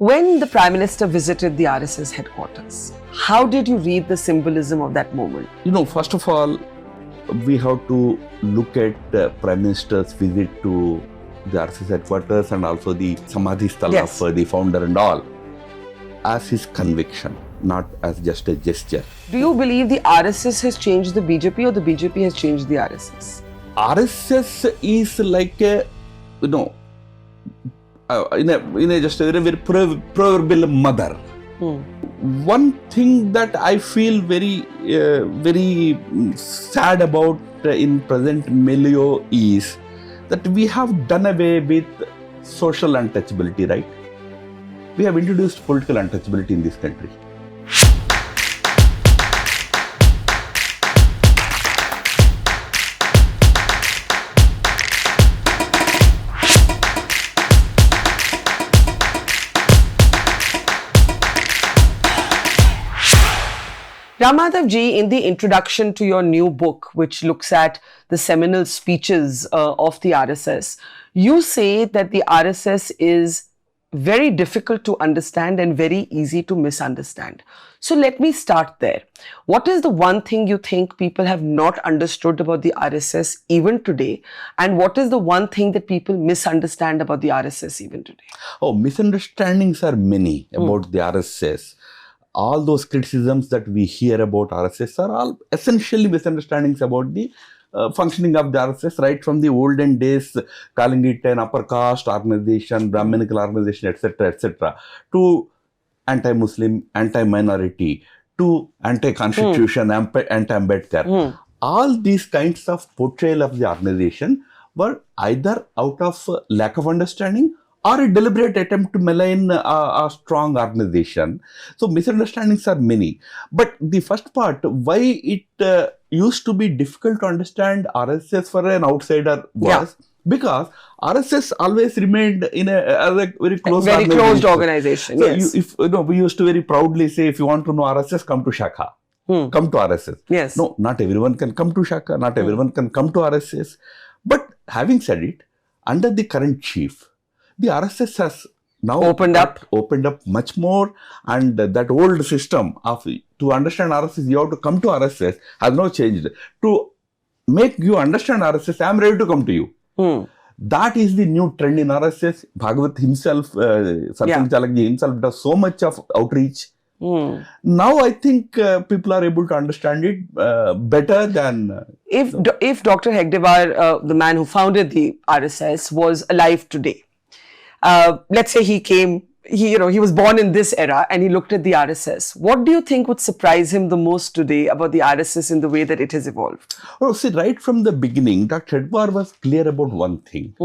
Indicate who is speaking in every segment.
Speaker 1: When the Prime Minister visited the RSS headquarters, how did you read the symbolism of that moment?
Speaker 2: First of all, we have to look at the Prime Minister's visit to the RSS headquarters and also the Samadhi Sthal of the founder and all as his conviction, not as just a gesture.
Speaker 1: Do you believe the RSS has changed the BJP or the BJP has changed the RSS?
Speaker 2: RSS is like a, just a very proverbial mother. One thing that I feel very sad about in present milieu is that we have done away with social untouchability, right? We have introduced political untouchability in this country.
Speaker 1: MADHAV'S, in the introduction to your new book, which looks at the seminal speeches of the RSS, you say that the RSS is very difficult to understand and very easy to misunderstand. So let me start there. What is the one thing you think people have not understood about the RSS even today? And what is the one thing that people misunderstand about the RSS even today?
Speaker 2: Oh, misunderstandings are many about the RSS. All those criticisms that we hear about RSS are all essentially misunderstandings about the functioning of the RSS, right from the olden days, calling it an upper caste organization, Brahminical organization, etc., to anti-Muslim, anti-minority, to anti-constitution, anti-Ambedkar. All these kinds of portrayal of the organization were either out of lack of understanding or a deliberate attempt to malign a strong organization. So misunderstandings are many. But the first part, why it used to be difficult to understand RSS for an outsider was because RSS always remained in a very closed
Speaker 1: organization.
Speaker 2: So
Speaker 1: yes.
Speaker 2: we used to very proudly say, if you want to know RSS, come to Shakha. Come to RSS.
Speaker 1: Yes.
Speaker 2: No, not everyone can come to Shakha. Not everyone can come to RSS. But having said it, under the current chief, the RSS has now opened up much more, and that old system of to understand RSS, you have to come to RSS has now changed. To make you understand RSS, I am ready to come to you. That is the new trend in RSS. Bhagavat himself, Satyam Chalakji himself does so much of outreach. Now I think people are able to understand it better than...
Speaker 1: If Dr. Hegdewar, the man who founded the RSS, was alive today, let's say he was born in this era and he looked at the RSS. What do you think would surprise him the most today about the RSS in the way that it has evolved?
Speaker 2: Oh, see, right from the beginning, Dr. Hegdewar was clear about one thing,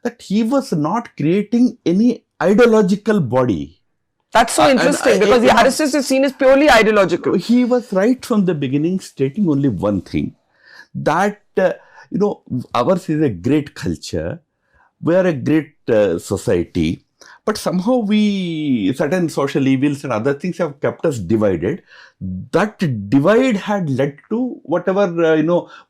Speaker 2: that he was not creating any ideological body.
Speaker 1: That's so interesting because the RSS is seen as purely ideological.
Speaker 2: He was right from the beginning stating only one thing, that, ours is a great culture. We are a great society, but somehow certain social evils and other things have kept us divided. That divide had led to whatever,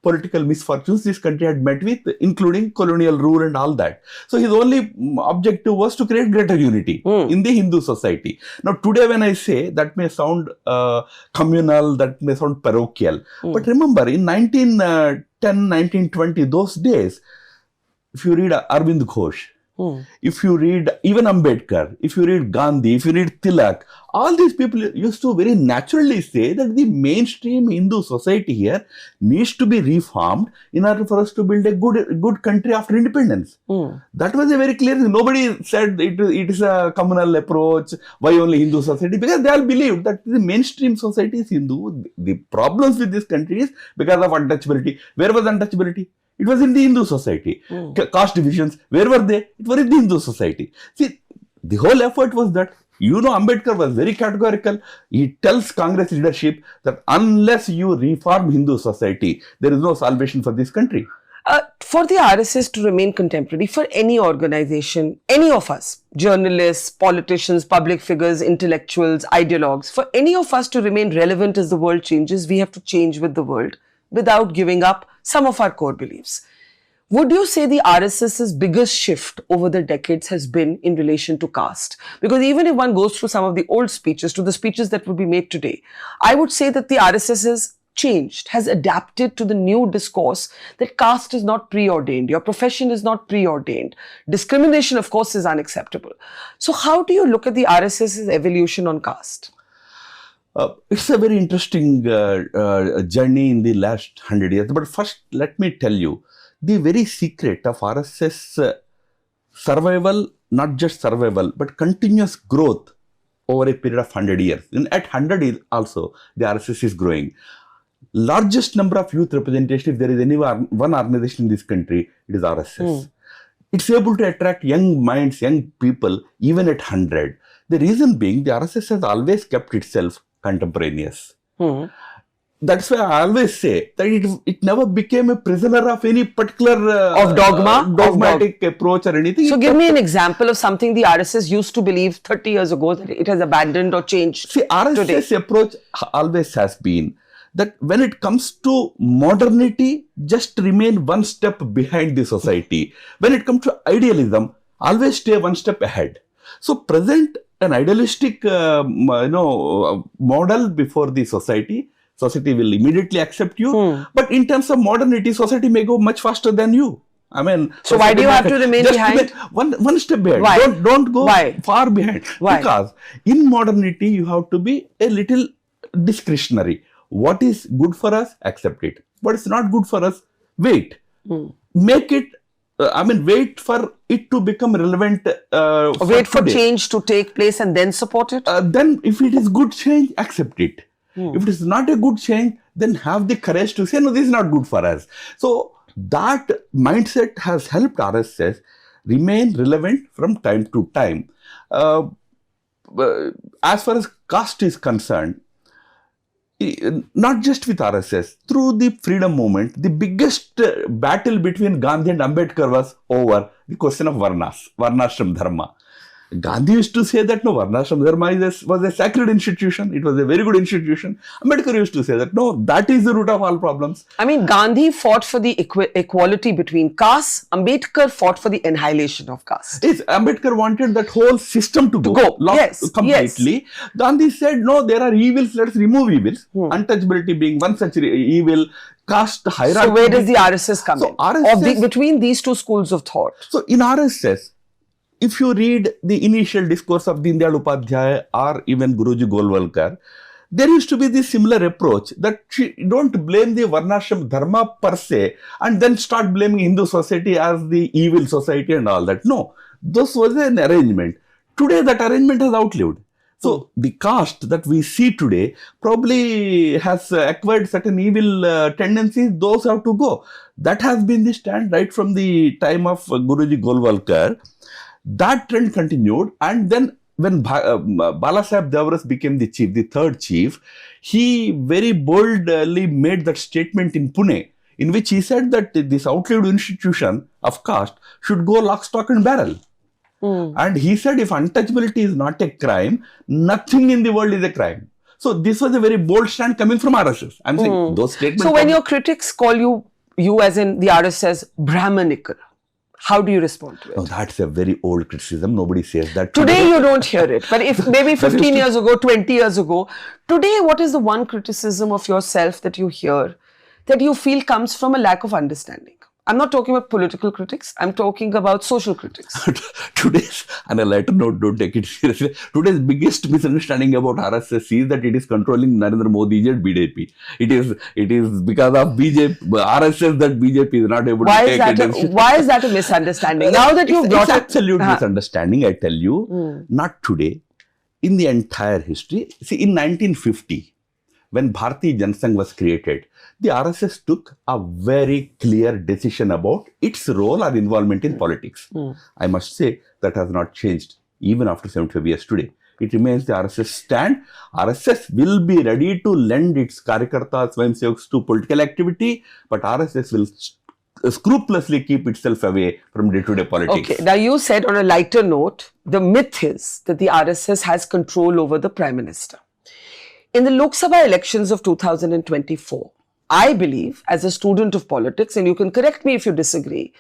Speaker 2: political misfortunes this country had met with, including colonial rule and all that. So his only objective was to create greater unity in the Hindu society. Now today when I say, that may sound communal, that may sound parochial. But remember, in 1910, 1920, those days, if you read Arvind Ghosh, if you read even Ambedkar, if you read Gandhi, if you read Tilak, all these people used to very naturally say that the mainstream Hindu society here needs to be reformed in order for us to build a good country after independence. That was a very clear thing. Nobody said it is a communal approach, why only Hindu society, because they all believed that the mainstream society is Hindu. The problems with this country is because of untouchability. Where was untouchability? It was in the Hindu society. Caste divisions, where were they? It was in the Hindu society. See, the whole effort was that, Ambedkar was very categorical. He tells Congress leadership that unless you reform Hindu society, there is no salvation for this country.
Speaker 1: For the RSS to remain contemporary, for any organization, any of us, journalists, politicians, public figures, intellectuals, ideologues, for any of us to remain relevant as the world changes, we have to change with the world without giving up some of our core beliefs. Would you say the RSS's biggest shift over the decades has been in relation to caste? Because even if one goes through some of the old speeches to the speeches that would be made today, I would say that the RSS has changed, has adapted to the new discourse that caste is not preordained, your profession is not preordained. Discrimination, of course, is unacceptable. So how do you look at the RSS's evolution on caste?
Speaker 2: It's a very interesting journey in the last 100 years. But first, let me tell you, the very secret of RSS survival, not just survival, but continuous growth over a period of 100 years. And at 100 years also, the RSS is growing. Largest number of youth representation, if there is any one organization in this country, it is RSS. It's able to attract young minds, young people, even at 100. The reason being, the RSS has always kept itself contemporaneous. That's why I always say that it never became a prisoner of any particular dogmatic approach or anything.
Speaker 1: So give me an example of something the RSS used to believe 30 years ago that it has abandoned or changed.
Speaker 2: See, RSS approach always has been that when it comes to modernity, just remain one step behind the society. When it comes to idealism, always stay one step ahead. So present an idealistic model before the society. Society will immediately accept you. But in terms of modernity, society may go much faster than you. I mean,
Speaker 1: so why do you have to remain behind?
Speaker 2: One step behind.
Speaker 1: Why?
Speaker 2: Don't go far behind.
Speaker 1: Why?
Speaker 2: Because in modernity, you have to be a little discretionary. What is good for us, accept it. What is not good for us, wait. Make it, wait for it to become relevant.
Speaker 1: Wait for change to take place and then support it?
Speaker 2: Then if it is good change, accept it. If it is not a good change, then have the courage to say, no, this is not good for us. So that mindset has helped RSS remain relevant from time to time. As far as caste is concerned, not just with RSS, through the freedom movement, the biggest battle between Gandhi and Ambedkar was over the question of Varnashram Dharma. Gandhi used to say that no, Varnashram Dharma was a sacred institution. It was a very good institution. Ambedkar used to say that no, that is the root of all problems.
Speaker 1: I mean, Gandhi fought for the equality between castes. Ambedkar fought for the annihilation of caste.
Speaker 2: Yes, Ambedkar wanted that whole system to go.
Speaker 1: Yes,
Speaker 2: completely. Yes. Gandhi said, no, there are evils, let's remove evils. Untouchability being one such evil, caste hierarchy.
Speaker 1: So where does the RSS come in? RSS, between these two schools of thought?
Speaker 2: So in RSS, if you read the initial discourse of Deen Dayal Upadhyaya or even Guruji Golwalkar, there used to be this similar approach that don't blame the Varnashram Dharma per se and then start blaming Hindu society as the evil society and all that. No, this was an arrangement. Today that arrangement has outlived. So the caste that we see today probably has acquired certain evil tendencies. Those have to go. That has been the stand right from the time of Guruji Golwalkar. That trend continued, and then when Balasaheb Devras became the chief, the third chief, he very boldly made that statement in Pune, in which he said that this outlived institution of caste should go lock, stock and barrel. And he said if untouchability is not a crime, nothing in the world is a crime. So this was a very bold stand coming from RSS. I'm saying those statements.
Speaker 1: So when your critics call you as in the RSS Brahmanical, how do you respond to it?
Speaker 2: Oh, that's a very old criticism. Nobody says that.
Speaker 1: Today you don't hear it. But if maybe 15 years ago, 20 years ago, today what is the one criticism of yourself that you hear that you feel comes from a lack of understanding? I'm not talking about political critics. I'm talking about social critics.
Speaker 2: Today's, on a lighter note, don't take it seriously. Today's biggest misunderstanding about RSS is that it is controlling Narendra Modi and BJP. It is because of BJP, RSS that BJP is not able to take it.
Speaker 1: Why is that a misunderstanding? Now that you've brought
Speaker 2: it, absolute misunderstanding, I tell you. Not today. In the entire history. See, in 1950, when Bharatiya Janasangh was created, the RSS took a very clear decision about its role or involvement in politics. I must say that has not changed even after 75 years today. It remains the RSS stand. RSS will be ready to lend its Karyakartas, Swayamsevaks to political activity, but RSS will scrupulously keep itself away from day-to-day politics.
Speaker 1: Okay, now you said on a lighter note, the myth is that the RSS has control over the Prime Minister. In the Lok Sabha elections of 2024, I believe, as a student of politics, and you can correct me if you disagree,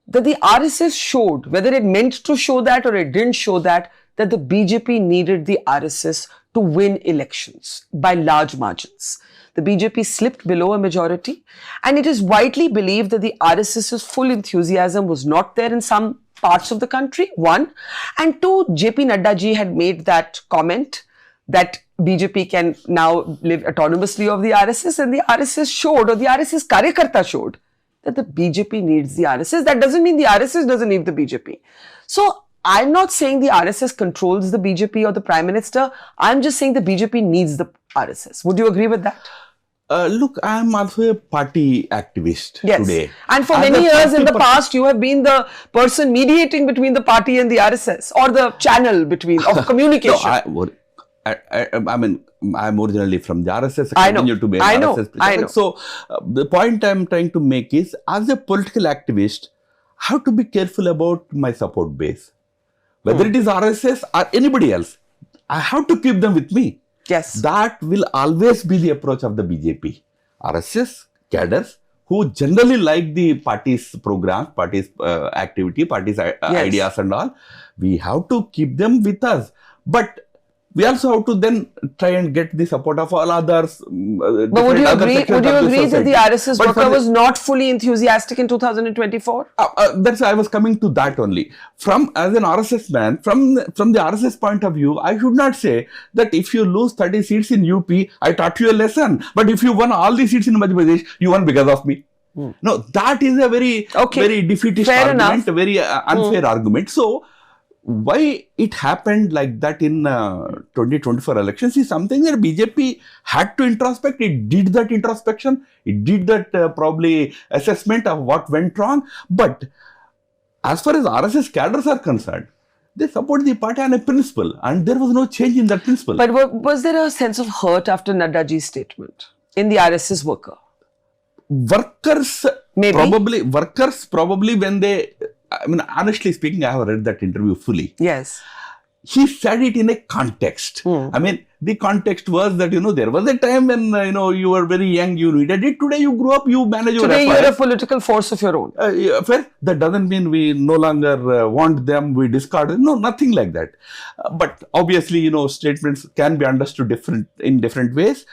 Speaker 1: that the RSS showed, whether it meant to show that or it didn't show that the BJP needed the RSS to win elections by large margins. The BJP slipped below a majority, and it is widely believed that the RSS's full enthusiasm was not there in some parts of the country, one. And two, JP Nadda ji had made that comment that BJP can now live autonomously of the RSS, and the RSS showed, or the RSS Karyakarta showed, that the BJP needs the RSS. That doesn't mean the RSS doesn't need the BJP. So I'm not saying the RSS controls the BJP or the Prime Minister. I'm just saying the BJP needs the RSS. Would you agree with that?
Speaker 2: Look, I am also a party activist today.
Speaker 1: And for many years in the past, you have been the person mediating between the party and the RSS, or the channel between of communication.
Speaker 2: I mean, I'm originally from the RSS.
Speaker 1: I continue
Speaker 2: to be an RSS.
Speaker 1: I know.
Speaker 2: So, the point I'm trying to make is, as a political activist, I have to be careful about my support base. Whether it is RSS or anybody else, I have to keep them with me.
Speaker 1: Yes.
Speaker 2: That will always be the approach of the BJP. RSS cadres who generally like the party's programs, party's activity, party's ideas and all, we have to keep them with us. But we also have to then try and get the support of all others.
Speaker 1: But would you agree that the RSS worker was not fully enthusiastic in 2024?
Speaker 2: That's I was coming to that only. As an RSS man, from the RSS point of view, I should not say that if you lose 30 seats in UP, I taught you a lesson. But if you won all the seats in Madhya Pradesh, you won because of me. No, that is a very defeatist argument, a very unfair argument. So, why it happened like that in 2024 elections is something that BJP had to introspect. It did that introspection. It did that probably assessment of what went wrong. But as far as RSS cadres are concerned, they support the party on a principle, and there was no change in that principle.
Speaker 1: But was there a sense of hurt after Nadda ji's statement in the RSS worker?
Speaker 2: Workers probably when they... I mean, honestly speaking, I have read that interview fully.
Speaker 1: Yes.
Speaker 2: He said it in a context. I mean, the context was that, there was a time when, you were very young, you needed it. Today you grew up, you manage your affairs.
Speaker 1: Today you're a political force of your own.
Speaker 2: That doesn't mean we no longer want them, we discard them. No, nothing like that. But obviously, statements can be understood in different ways.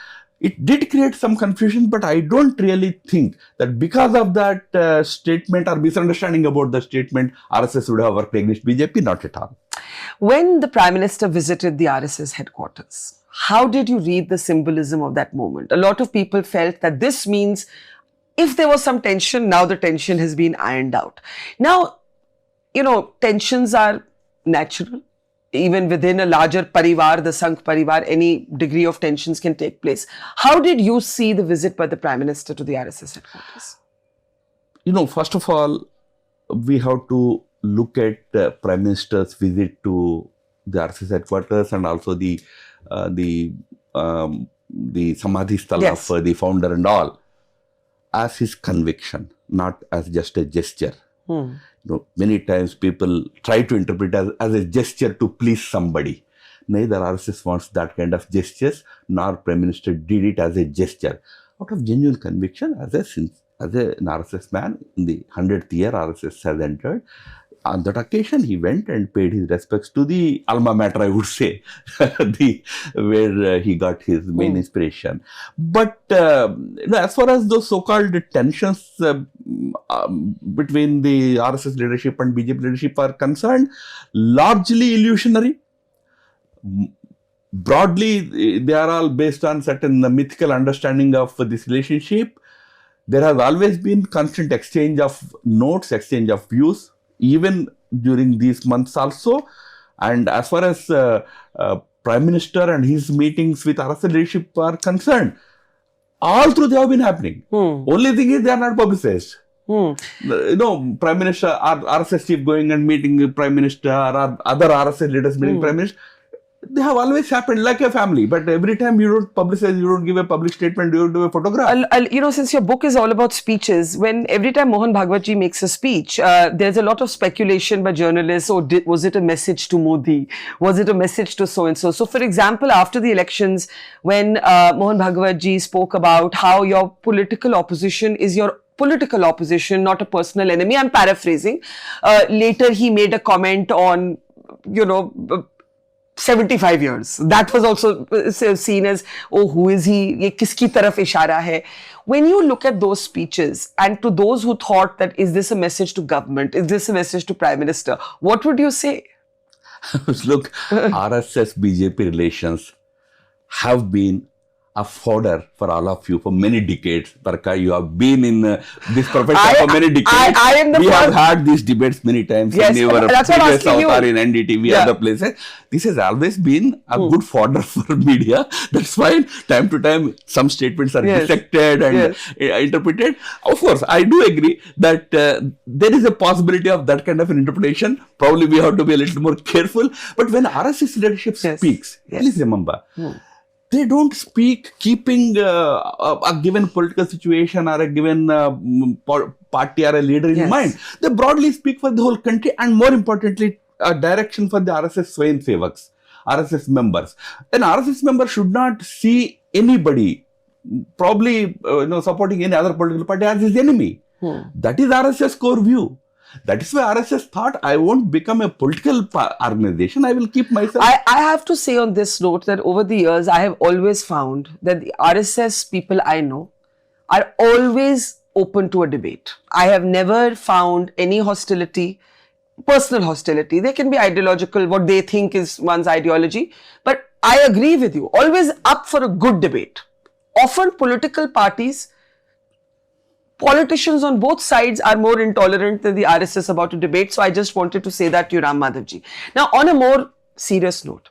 Speaker 2: It did create some confusion, but I don't really think that because of that statement or misunderstanding about the statement, RSS would have worked against BJP, not at all.
Speaker 1: When the Prime Minister visited the RSS headquarters, how did you read the symbolism of that moment? A lot of people felt that this means if there was some tension, now the tension has been ironed out. Now, tensions are natural. Even within a larger parivar, the Sangh parivar, any degree of tensions can take place. How did you see the visit by the Prime Minister to the RSS headquarters?
Speaker 2: First of all, we have to look at the Prime Minister's visit to the RSS headquarters and also the Samadhi Sthala of the founder and all as his conviction, not as just a gesture. Many times people try to interpret it as a gesture to please somebody. Neither RSS wants that kind of gestures, nor Prime Minister did it as a gesture. Out of genuine conviction, as an RSS man, in the 100th year RSS has entered. On that occasion, he went and paid his respects to the alma mater, I would say, where he got his main inspiration. But as far as those so-called tensions between the RSS leadership and BJP leadership are concerned, largely illusionary. Broadly, they are all based on certain mythical understanding of this relationship. There has always been constant exchange of notes, exchange of views, even during these months also. And as far as Prime Minister and his meetings with RSS leadership are concerned, all through they have been happening. Only thing is they are not publicized. Prime Minister or RSS chief going and meeting the Prime Minister or other RSS leaders meeting Prime Minister, They have always happened like a family, but every time you don't publicize, you don't give a public statement, you don't do a photograph.
Speaker 1: Since your book is all about speeches, every time Mohan Bhagwat ji makes a speech, there's a lot of speculation by journalists. Oh, was it a message to Modi? Was it a message to so and so? So, for example, after the elections, when Mohan Bhagwat ji spoke about how your political opposition is your political opposition, not a personal enemy. I'm paraphrasing. Later, he made a comment on, 75 years. That was also seen as, oh, who is he? Ye kiski taraf ishara hai? When you look at those speeches, and to those who thought that, is this a message to government? Is this a message to Prime Minister? What would you say?
Speaker 2: Look, RSS BJP relations have been a fodder for all of you for many decades. Barkha, you have been in this profession for many decades.
Speaker 1: I am the
Speaker 2: we have had these debates many times in our previous avatar in NDTV, other places. This has always been a good fodder for media. That's why time to time some statements are dissected and interpreted. Of course, I do agree that there is a possibility of that kind of an interpretation. Probably we have to be a little more careful. But when RSS leadership speaks, please remember, they don't speak keeping a given political situation or a given party or a leader in mind. They broadly speak for the whole country, and more importantly, a direction for the RSS Swayamsevaks, RSS members. An RSS member should not see anybody probably supporting any other political party as his enemy. That is RSS core view. That is why RSS thought, I won't become a political organization. I will keep myself.
Speaker 1: I have to say on this note that over the years, I have always found that the RSS people I know are always open to a debate. I have never found any hostility, personal hostility. They can be ideological, what they think is one's ideology. But I agree with you, always up for a good debate. Often political parties, politicians on both sides are more intolerant than the RSS about a debate. So I just wanted to say that to you, Ram Madhav ji. Now, on a more serious note,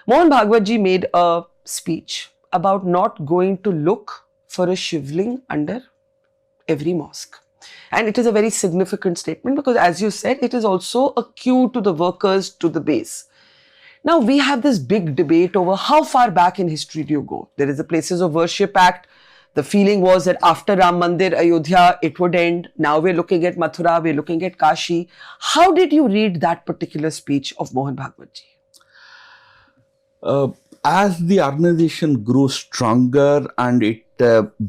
Speaker 1: Mohan Bhagwat ji made a speech about not going to look for a shivling under every mosque. And it is a very significant statement because, as you said, it is also a cue to the workers, to the base. Now, we have this big debate over how far back in history do you go. There is a Places of Worship Act. The feeling was that after Ram Mandir, Ayodhya, it would end. Now we're looking at Mathura, we're looking at Kashi. How did you read that particular speech of Mohan Bhagwat ji?
Speaker 2: As the organization grew stronger and it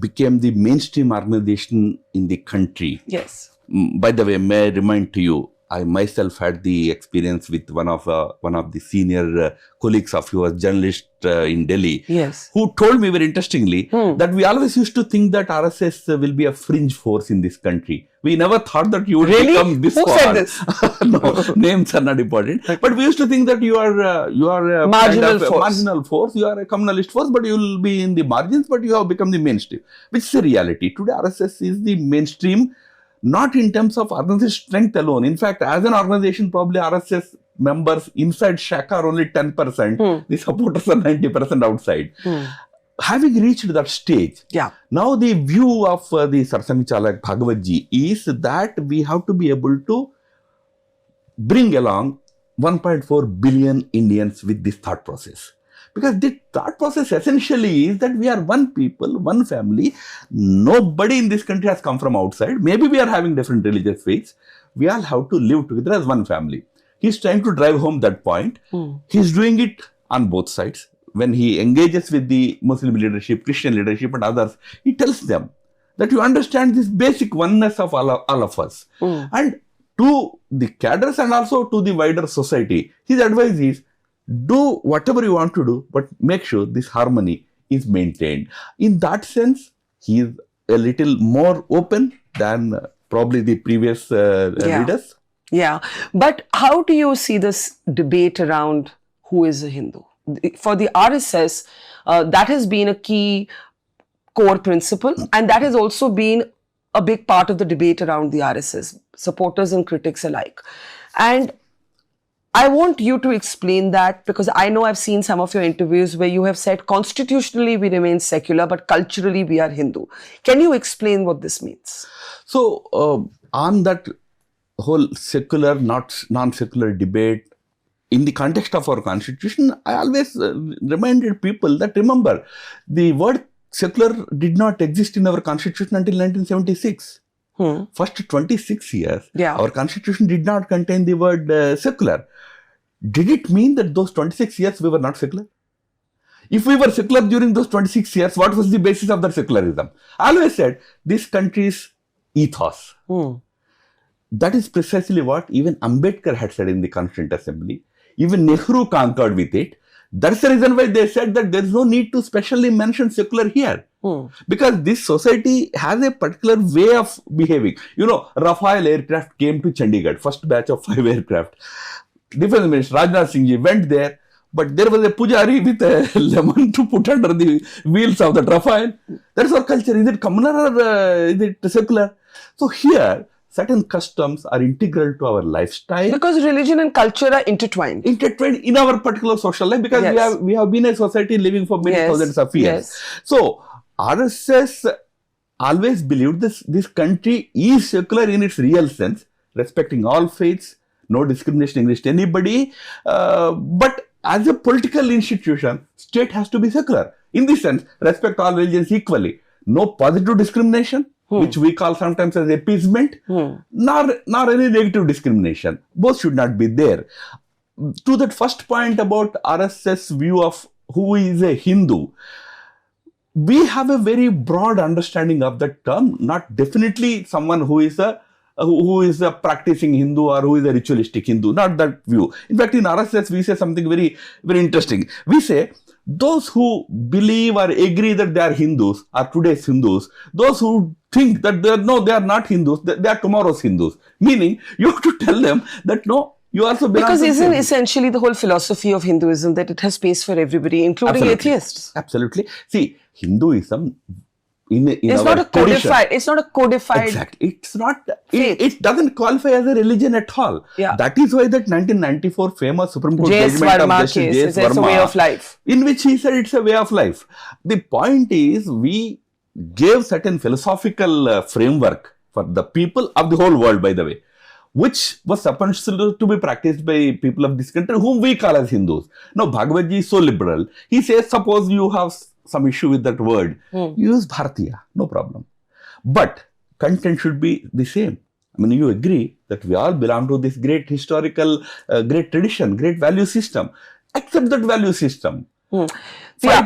Speaker 2: became the mainstream organization in the country.
Speaker 1: Yes.
Speaker 2: By the way, may I remind to you, I myself had the experience with one of the senior colleagues of yours, journalist in Delhi, who told me very interestingly that we always used to think that RSS will be a fringe force in this country. We never thought that you would become this far.
Speaker 1: Who said this?
Speaker 2: No, names are not important. Okay. But we used to think that you are a
Speaker 1: marginal force.
Speaker 2: Marginal force. You are a communalist force, but you will be in the margins. But you have become the mainstream, which is a reality. Today, RSS is the mainstream. Not in terms of organization strength alone. In fact, as an organization, probably RSS members inside Shakha are only 10%. The supporters are 90% outside. Having reached that stage, now the view of the Sarsang Chalak Bhagwat ji is that we have to be able to bring along 1.4 billion Indians with this thought process. Because the thought process essentially is that we are one people, one family. Nobody in this country has come from outside. Maybe we are having different religious faiths. We all have to live together as one family. He's trying to drive home that point. He's doing it on both sides. When he engages with the Muslim leadership, Christian leadership and others, he tells them that you understand this basic oneness of all of us. And to the cadres and also to the wider society, his advice is, do whatever you want to do, but make sure this harmony is maintained. In that sense, he is a little more open than probably the previous leaders.
Speaker 1: Yeah. But how do you see this debate around who is a Hindu? For the RSS, that has been a key core principle, and that has also been a big part of the debate around the RSS, supporters and critics alike. And I want you to explain that, because I know I've seen some of your interviews where you have said non-constitutionally we remain secular, but culturally we are Hindu. Can you explain what this means?
Speaker 2: So, on that whole secular, not non-secular debate, in the context of our constitution, I always reminded people that, remember, the word secular did not exist in our constitution until 1976. First 26 years, our constitution did not contain the word secular. Did it mean that those 26 years we were not secular? If we were secular during those 26 years, what was the basis of that secularism? I always said, this country's ethos. That is precisely what even Ambedkar had said in the Constituent Assembly. Even Nehru concurred with it. That's the reason why they said that there is no need to specially mention secular here. Because this society has a particular way of behaving. You know, Rafale aircraft came to Chandigarh, first batch of 5 aircraft. Defense Minister Rajnath Singh ji went there, but there was a pujari with a lemon to put under the wheels of the Rafale. That's our culture. Is it communal or is it secular? So here, certain customs are integral to our lifestyle.
Speaker 1: Because religion and culture are intertwined.
Speaker 2: Intertwined in our particular social life, because we have been a society living for many thousands of years. So RSS always believed this country is secular in its real sense, respecting all faiths, no discrimination against anybody. But as a political institution, state has to be secular. In this sense, respect all religions equally. No positive discrimination, which we call sometimes as appeasement, nor any negative discrimination. Both should not be there. To that first point about RSS view of who is a Hindu, we have a very broad understanding of that term, not definitely someone who is a practicing Hindu or who is a ritualistic Hindu, not that view. In fact, in RSS, we say something very, very interesting. We say, those who believe or agree that they are Hindus are today's Hindus. Those who think that they are not Hindus, they are tomorrow's Hindus. Meaning, you have to tell them that no, you also belong
Speaker 1: because
Speaker 2: to
Speaker 1: isn't essentially the whole philosophy of Hinduism that it has space for everybody, including atheists?
Speaker 2: Absolutely. See, Hinduism
Speaker 1: it's not a codified. It's not a codified.
Speaker 2: Exactly. It's not. It doesn't qualify as a religion at all. That is why that 1994 famous Supreme Court judgment of Justice J.S. Verma,
Speaker 1: it's a way of life,
Speaker 2: in which he said it's a way of life. The point is, we gave certain philosophical framework for the people of the whole world, by the way, which was supposed to be practiced by people of this country, whom we call as Hindus. Now, Bhagavad Ji is so liberal. He says, suppose you have some issue with that word, use Bharatiya, no problem. But content should be the same. I mean, you agree that we all belong to this great historical, great tradition, great value system. Accept that value system. 5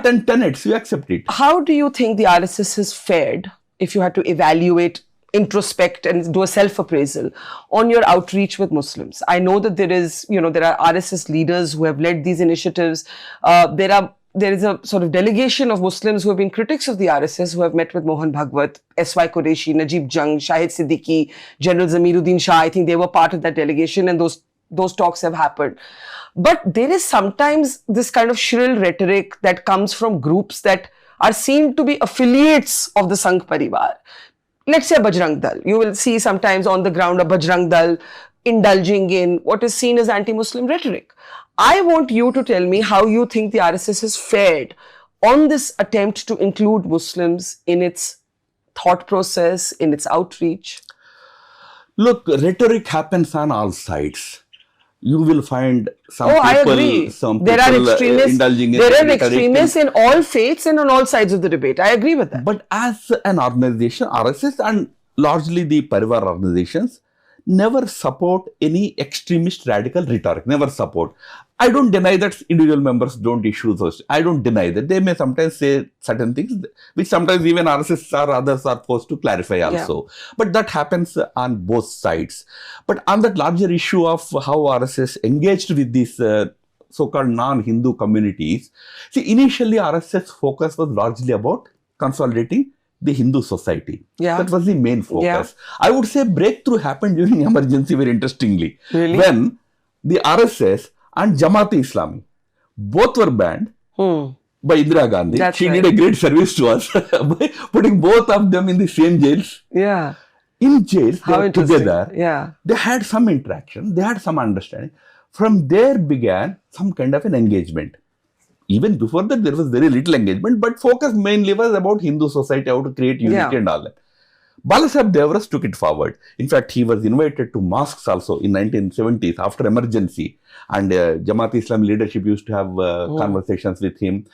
Speaker 2: and tenets, you accept it.
Speaker 1: How do you think the RSS has fared, if you had to evaluate, introspect and do a self-appraisal on your outreach with Muslims? I know that there are RSS leaders who have led these initiatives. There is a sort of delegation of Muslims who have been critics of the RSS, who have met with Mohan Bhagwat, S.Y. Qureshi, Najib Jung, Shahid Siddiqui, General Zameeruddin Shah. I think they were part of that delegation, and those talks have happened. But there is sometimes this kind of shrill rhetoric that comes from groups that are seen to be affiliates of the Sangh Parivar. Let's say Bajrang Dal. You will see sometimes on the ground a Bajrang Dal indulging in what is seen as anti-Muslim rhetoric. I want you to tell me how you think the RSS has fared on this attempt to include Muslims in its thought process, in its outreach.
Speaker 2: Look, rhetoric happens on all sides. You will find some people,
Speaker 1: I agree. There are extremists,
Speaker 2: indulging in
Speaker 1: there are extremists in all faiths and on all sides of the debate. I agree with that.
Speaker 2: But as an organization, RSS and largely the Parivar organizations never support any extremist radical rhetoric. Never support. I don't deny that individual members don't issue those. I don't deny that. They may sometimes say certain things, which sometimes even RSS or others are forced to clarify also. But that happens on both sides. But on that larger issue of how RSS engaged with these so-called non-Hindu communities, see, initially RSS focus was largely about consolidating the Hindu society. That was the main focus. I would say breakthrough happened during emergency very interestingly.
Speaker 1: Really?
Speaker 2: When the RSS and Jamaat-e-Islami both were banned by Indira Gandhi. She did a great service to us by putting both of them in the same jails. In jails, they were together. They had some interaction. They had some understanding. From there began some kind of an engagement. Even before that, there was very little engagement, but focus mainly was about Hindu society, how to create unity and all that. Balasaheb Devras took it forward. In fact, he was invited to mosques also in 1970s after emergency. And Jamaat Islam leadership used to have conversations with him.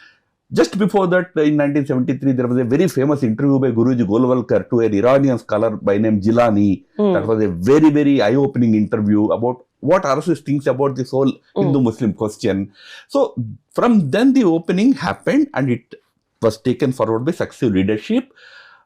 Speaker 2: Just before that, in 1973, there was a very famous interview by Guruji Golwalkar to an Iranian scholar by name Jilani. That was a very, very eye-opening interview about what RSS thinks about this whole Hindu-Muslim question. So, from then the opening happened and it was taken forward by successive leadership.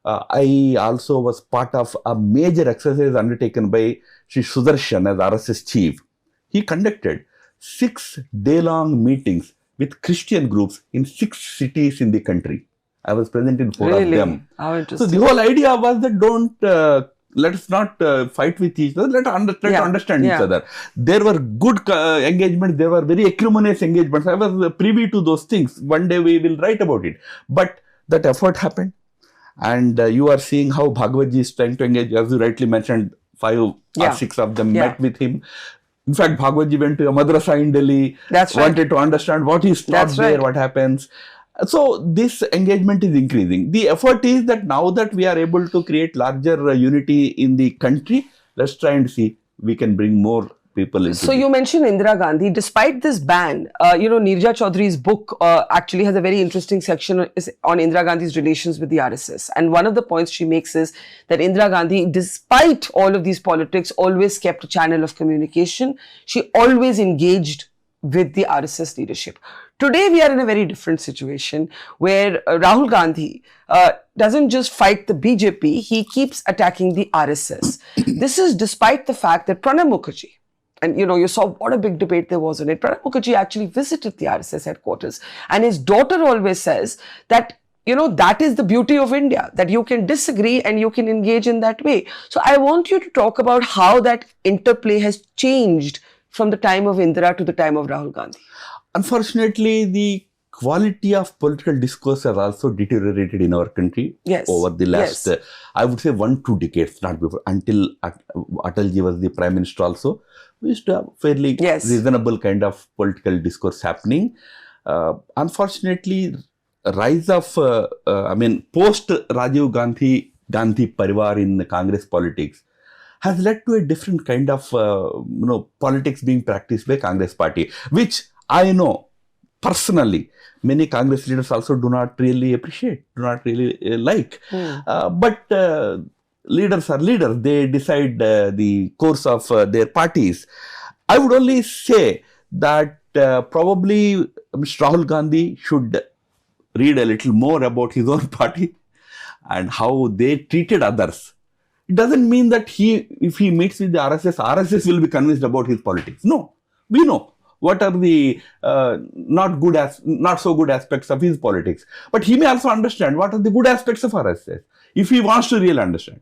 Speaker 2: I also was part of a major exercise undertaken by Sri Sudarshan as RSS chief. He conducted 6 day-long meetings with Christian groups in 6 cities in the country. I was present in 4 of them.
Speaker 1: How interesting.
Speaker 2: So the whole idea was that let us not fight with each other, let us try to understand each other. There were good engagements, there were very acrimonious engagements. I was privy to those things. One day we will write about it. But that effort happened. And you are seeing how Bhagavad Ji is trying to engage, as you rightly mentioned, 5 or 6 of them met with him. In fact, Bhagavad Ji went to a madrasa in Delhi, wanted to understand what is taught there, what happens. So this engagement is increasing. The effort is that now that we are able to create larger unity in the country, let's try and see we can bring more people into.
Speaker 1: So you mentioned Indira Gandhi. Despite this ban, Neerja Chaudhary's book actually has a very interesting section on Indira Gandhi's relations with the RSS. And one of the points she makes is that Indira Gandhi, despite all of these politics, always kept a channel of communication. She always engaged with the RSS leadership. Today, we are in a very different situation where Rahul Gandhi doesn't just fight the BJP, he keeps attacking the RSS. This is despite the fact that Pranab Mukherjee, and you saw what a big debate there was on it. Pranab Mukherjee actually visited the RSS headquarters, and his daughter always says that that is the beauty of India, that you can disagree and you can engage in that way. So I want you to talk about how that interplay has changed from the time of Indira to the time of Rahul Gandhi.
Speaker 2: Unfortunately, the quality of political discourse has also deteriorated in our country over the last, I would say 1-2 decades, not before, until Atalji was the Prime Minister also. We used to have fairly reasonable kind of political discourse happening. Unfortunately, rise of, post Rajiv Gandhi Parivar in Congress politics has led to a different kind of, politics being practiced by Congress party, which I know personally, many Congress leaders also do not really appreciate, do not really like. But leaders are leaders. They decide the course of their parties. I would only say that probably Mr. Rahul Gandhi should read a little more about his own party and how they treated others. It doesn't mean that if he meets with the RSS will be convinced about his politics. No, we know what are the not so good aspects of his politics. But he may also understand what are the good aspects of RSS, if he wants to really understand.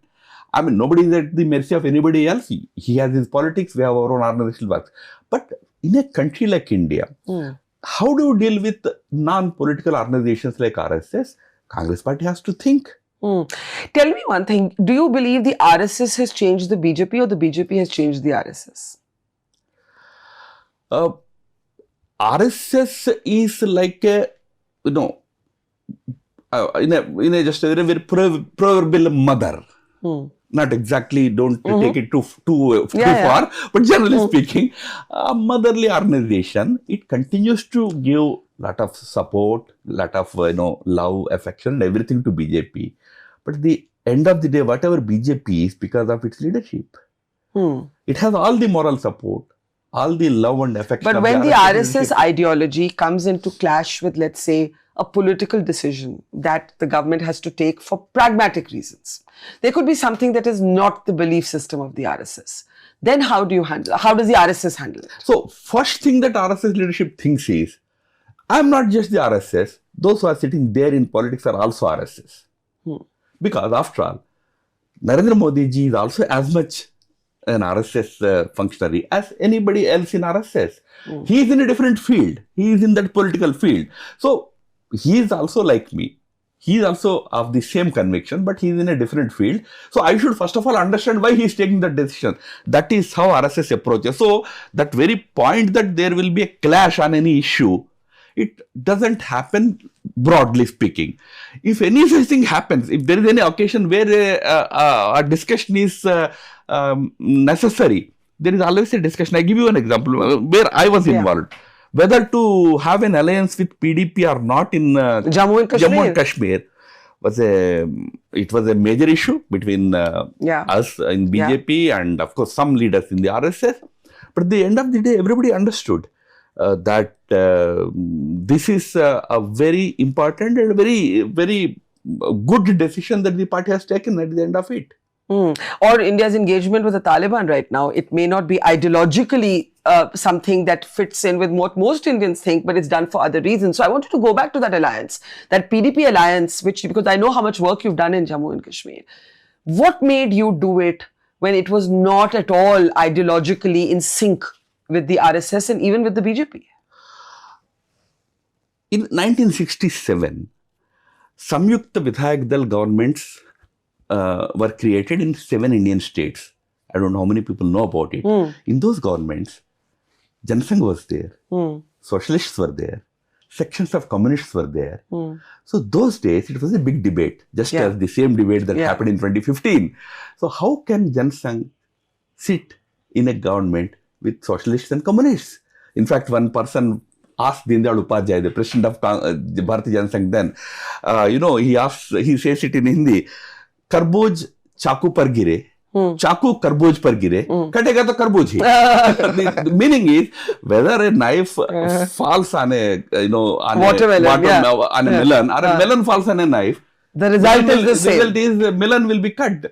Speaker 2: I mean, nobody is at the mercy of anybody else. He has his politics, we have our own organizational works. But in a country like India, how do you deal with non-political organizations like RSS? Congress party has to think.
Speaker 1: Tell me one thing. Do you believe the RSS has changed the BJP or the BJP has changed the RSS?
Speaker 2: RSS is like a, in a just a very proverbial mother. Not exactly, don't take it too far, but generally speaking, a motherly organization, it continues to give lot of support, lot of love, affection, and everything to BJP. But at the end of the day, whatever BJP is because of its leadership. It has all the moral support, all the love and affection.
Speaker 1: But when the RSS ideology comes into clash with, let's say, a political decision that the government has to take for pragmatic reasons, there could be something that is not the belief system of the RSS. Then how do you handle it? How does the RSS handle it?
Speaker 2: So, first thing that RSS leadership thinks is, I'm not just the RSS, those who are sitting there in politics are also RSS. Because after all, Narendra Modi ji is also as much an RSS functionary as anybody else in RSS. He is in a different field. He is in that political field. So, he is also like me. He is also of the same conviction, but he is in a different field. So, I should first of all understand why he is taking that decision. That is how RSS approaches. So, that very point that there will be a clash on any issue, it doesn't happen broadly speaking. If any such thing happens, if there is any occasion where a discussion is necessary, there is always a discussion. I give you an example where I was involved. Whether to have an alliance with PDP or not in
Speaker 1: Jammu and
Speaker 2: Kashmir was a major issue between us in BJP and of course some leaders in the RSS. But at the end of the day, everybody understood that this is a very important and very, very good decision that the party has taken at the end of it.
Speaker 1: Or India's engagement with the Taliban right now. It may not be ideologically something that fits in with what most Indians think, but it's done for other reasons. So I wanted to go back to that alliance, that PDP alliance, because I know how much work you've done in Jammu and Kashmir. What made you do it when it was not at all ideologically in sync with the RSS and even with the BJP?
Speaker 2: In 1967, Samyukta Vidhayak Dal governments were created in 7 Indian states. I don't know how many people know about it. In those governments, Janasangh was there, socialists were there, sections of communists were there. So those days, it was a big debate, just as the same debate that happened in 2015. So how can Janasangh sit in a government with socialists and communists? In fact, one person asked Deendayal Upadhyay, the president of Bharatiya Janasangh then, he says it in Hindi, Karboj chaku par gire, chaku karboj par gire, katega to karboj hi. The meaning is, whether a knife falls on a,
Speaker 1: watermelon,
Speaker 2: on a melon, or a melon falls on a knife,
Speaker 1: the result is the same.
Speaker 2: The result is the melon will be cut.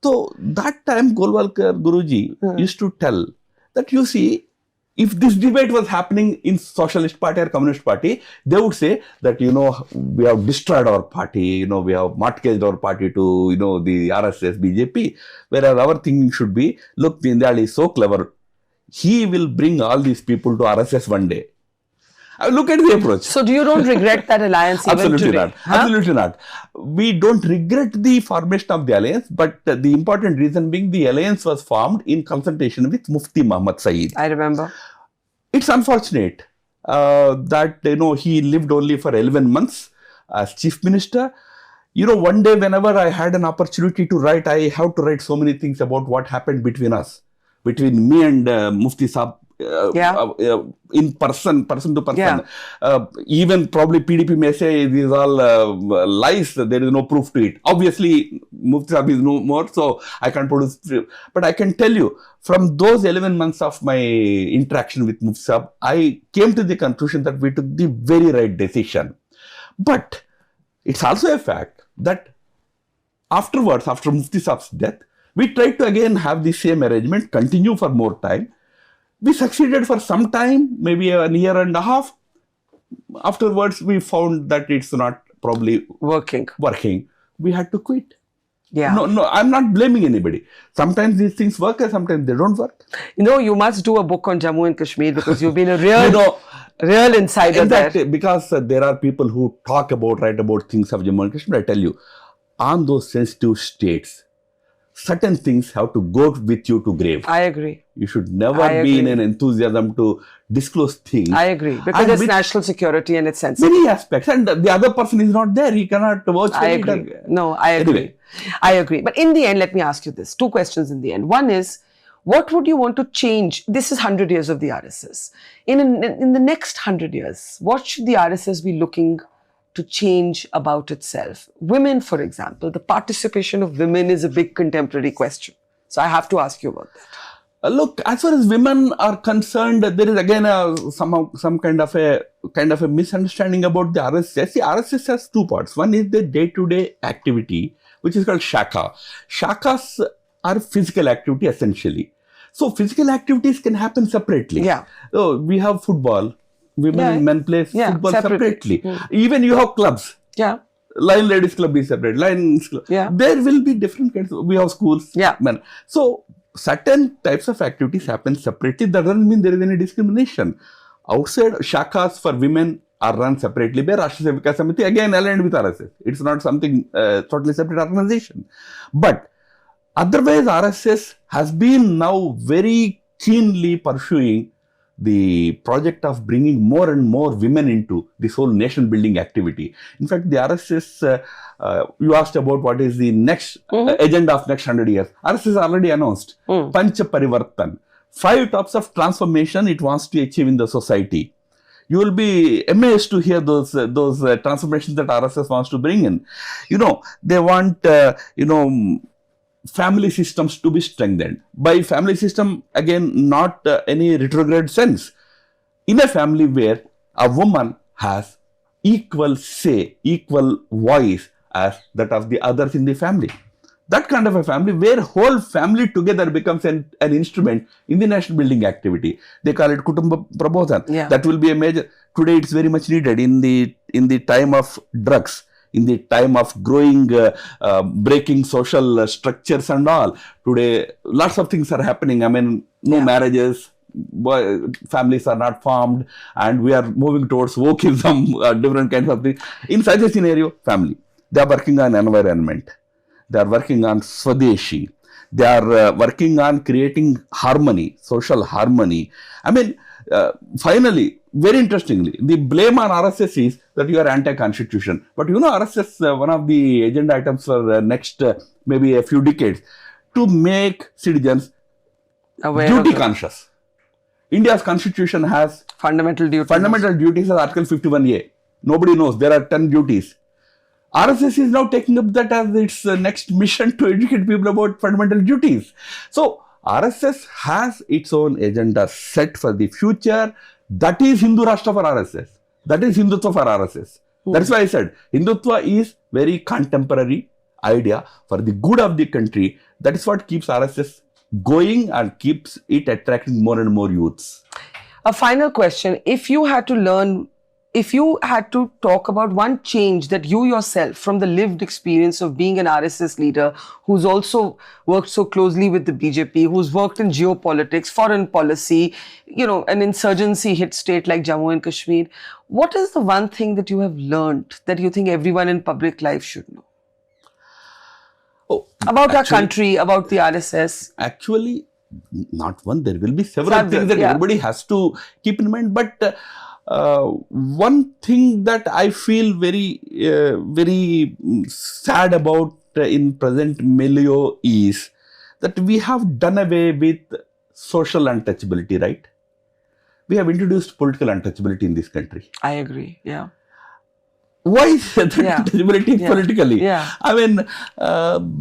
Speaker 2: So that time Golwalkar Guruji used to tell that, you see, if this debate was happening in Socialist Party or Communist Party, they would say that, we have destroyed our party, we have mortgaged our party to, the RSS, BJP. Whereas our thinking should be, look, Deendayal is so clever. He will bring all these people to RSS one day. Look at the approach.
Speaker 1: So do you don't regret that alliance even
Speaker 2: Absolutely
Speaker 1: today?
Speaker 2: not. Huh? Absolutely not. We don't regret the formation of the alliance, but the important reason being the alliance was formed in consultation with Mufti Muhammad Saeed.
Speaker 1: I remember.
Speaker 2: It's unfortunate that, he lived only for 11 months as chief minister. One day whenever I had an opportunity to write, I have to write so many things about what happened between us, between me and Mufti Saab. In person to person. Even probably PDP may say these all lies, there is no proof to it. Obviously, Mufti Saab is no more, so I can't produce proof. But I can tell you, from those 11 months of my interaction with Mufti Saab, I came to the conclusion that we took the very right decision. But it's also a fact that afterwards, after Mufti Saab's death, we tried to again have the same arrangement, continue for more time. We succeeded for some time, maybe a year and a half. Afterwards, we found that it's not probably working. We had to quit. No, I'm not blaming anybody. Sometimes these things work and sometimes they don't work.
Speaker 1: You must do a book on Jammu and Kashmir because you've been a real insider there.
Speaker 2: Because there are people who write about things of Jammu and Kashmir. I tell you, on those sensitive states, certain things have to go with you to grave.
Speaker 1: I agree.
Speaker 2: You should never be in an enthusiasm to disclose things.
Speaker 1: I agree. Because it's national security and it's sensitive.
Speaker 2: Many aspects. And the other person is not there. He cannot vouch for it.
Speaker 1: I agree. Anyway. I agree. But in the end, let me ask you this. 2 questions in the end. One is, what would you want to change? This is 100 years of the RSS. In the next 100 years, what should the RSS be looking to change about itself? Women, for example, the participation of women is a big contemporary question. So I have to ask you about that.
Speaker 2: Look, as far as women are concerned, there is again some kind of a misunderstanding about the RSS. The RSS has 2 parts. One is the day-to-day activity, which is called Shakha. Shakhas are physical activity essentially. So physical activities can happen separately. So we have football. Women and men play football separately. Even you have clubs. Lion Ladies Club is separate. Lions Club. There will be different kinds. We have schools. Men. So certain types of activities happen separately. That doesn't mean there is any discrimination. Outside, shakhas for women are run separately by Rashtriya Sevika Samiti, again aligned with RSS. It's not something totally separate organization. But otherwise, RSS has been now very keenly pursuing the project of bringing more and more women into this whole nation building activity. In fact, the RSS, you asked about what is the next agenda of next 100 years. RSS already announced Pancha Parivartan. 5 tops of transformation it wants to achieve in the society. You will be amazed to hear those transformations that RSS wants to bring in. They want, family systems to be strengthened. By family system, again, not any retrograde sense. In a family where a woman has equal say, equal voice as that of the others in the family. That kind of a family where whole family together becomes an instrument in the national building activity. They call it Kutumba Prabodhan.
Speaker 1: Yeah.
Speaker 2: That will be a major, today it's very much needed in the time of drugs, in the time of growing, breaking social structures and all. Today, lots of things are happening. I mean, no marriages, families are not formed, and we are moving towards wokeism, different kinds of things. In such a scenario, family. They are working on environment. They are working on Swadeshi. They are working on creating harmony, social harmony. I mean, finally, very interestingly, the blame on RSS is that you are anti-constitution. But RSS, one of the agenda items for next maybe a few decades, to make citizens duty conscious. India's constitution has
Speaker 1: fundamental duties.
Speaker 2: Fundamental duties as Article 51A. Nobody knows. There are 10 duties. RSS is now taking up that as its next mission to educate people about fundamental duties. So, RSS has its own agenda set for the future. That is Hindu Rashtra for RSS. That is Hindutva for RSS. That's why I said Hindutva is very contemporary idea for the good of the country. That is what keeps RSS going and keeps it attracting more and more youths.
Speaker 1: A final question. If you had to talk about one change that you yourself, from the lived experience of being an RSS leader, who's also worked so closely with the BJP, who's worked in geopolitics, foreign policy, an insurgency hit state like Jammu and Kashmir, what is the one thing that you have learned that you think everyone in public life should know? About our country, about the RSS?
Speaker 2: Actually, not one. There will be several things that everybody has to keep in mind. But one thing that I feel very sad about in present milieu is that we have done away with social untouchability, right? We have introduced political untouchability in this country.
Speaker 1: I agree, yeah.
Speaker 2: Why is that untouchability politically?
Speaker 1: Yeah.
Speaker 2: I mean,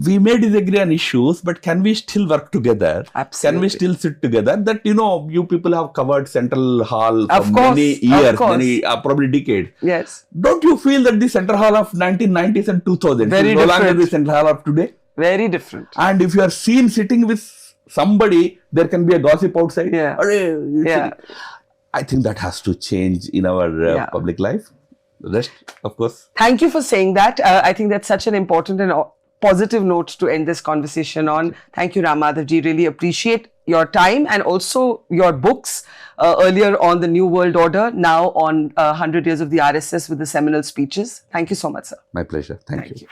Speaker 2: we may disagree on issues, but can we still work together?
Speaker 1: Absolutely.
Speaker 2: Can we still sit together? That, you people have covered Central Hall for many years, many, probably decades.
Speaker 1: Yes.
Speaker 2: Don't you feel that the Central Hall of 1990s and 2000s is no longer the Central Hall of today?
Speaker 1: Very different.
Speaker 2: And if you are seen sitting with somebody, there can be a gossip outside.
Speaker 1: Yeah.
Speaker 2: I think that has to change in our public life. The rest, of course.
Speaker 1: Thank you for saying that. I think that's such an important and positive note to end this conversation on. Thank you, Ram Madhavji. Really appreciate your time and also your books. Earlier on the New World Order, now on 100 Years of the RSS with the seminal speeches. Thank you so much, sir.
Speaker 2: My pleasure. Thank you.